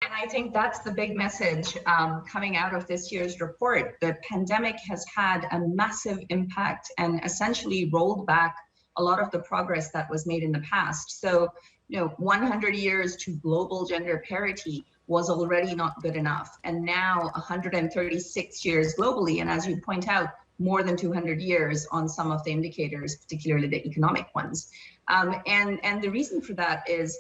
And I think that's the big message coming out of this year's report. The pandemic has had a massive impact and essentially rolled back a lot of the progress that was made in the past. So, 100 years to global gender parity was already not good enough. And now 136 years globally, and as you point out, more than 200 years on some of the indicators, particularly the economic ones. And the reason for that is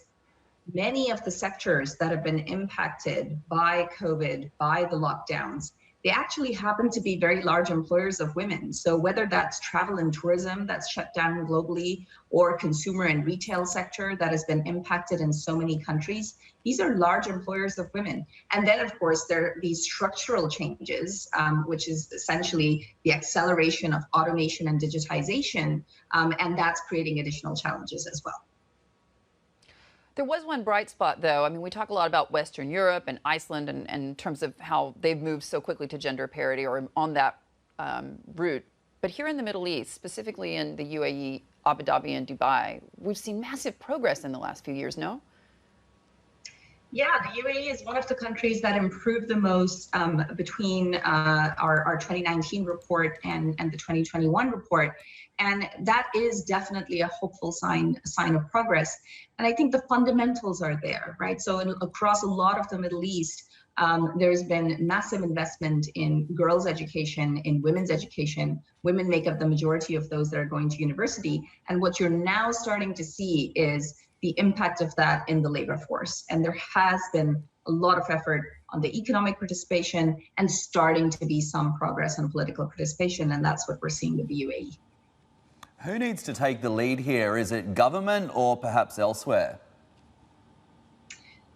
many of the sectors that have been impacted by COVID, by the lockdowns, they actually happen to be very large employers of women. So whether that's travel and tourism that's shut down globally, or consumer and retail sector that has been impacted in so many countries, these are large employers of women. And then of course, there are these structural changes, which is essentially the acceleration of automation and digitization, and that's creating additional challenges as well. There was one bright spot, though. I mean, we talk a lot about Western Europe and Iceland and in terms of how they've moved so quickly to gender parity or on that route. But here in the Middle East, specifically in the UAE, Abu Dhabi and Dubai, we've seen massive progress in the last few years, no? Yeah, the UAE is one of the countries that improved the most between our 2019 report and the 2021 report. And that is definitely a hopeful sign of progress. And I think the fundamentals are there, right? So across a lot of the Middle East, there's been massive investment in girls' education, in women's education. Women make up the majority of those that are going to university. And what you're now starting to see is the impact of that in the labor force. And there has been a lot of effort on the economic participation and starting to be some progress on political participation. And that's what we're seeing with the UAE. Who needs to take the lead here? Is it government or perhaps elsewhere?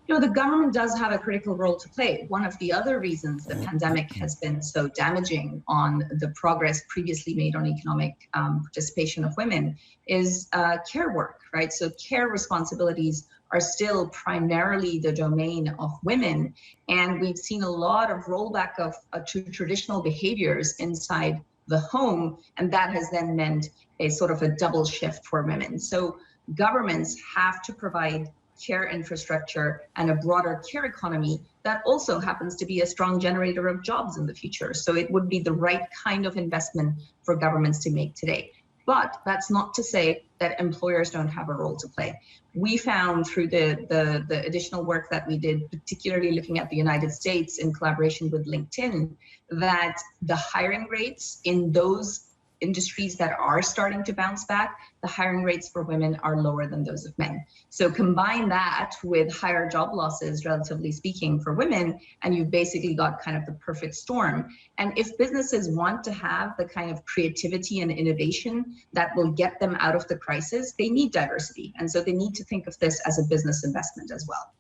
The government does have a critical role to play. One of the other reasons the pandemic has been so damaging on the progress previously made on economic participation of women is care work, right? So care responsibilities are still primarily the domain of women. And we've seen a lot of rollback of traditional behaviors inside the home. And that has then meant a sort of a double shift for women. So governments have to provide care infrastructure and a broader care economy that also happens to be a strong generator of jobs in the future. So it would be the right kind of investment for governments to make today. But that's not to say that employers don't have a role to play. We found through the additional work that we did, particularly looking at the United States in collaboration with LinkedIn, that the hiring rates in those industries that are starting to bounce back, the hiring rates for women are lower than those of men. So combine that with higher job losses, relatively speaking, for women, and you've basically got kind of the perfect storm. And if businesses want to have the kind of creativity and innovation that will get them out of the crisis, they need diversity. And so they need to think of this as a business investment as well.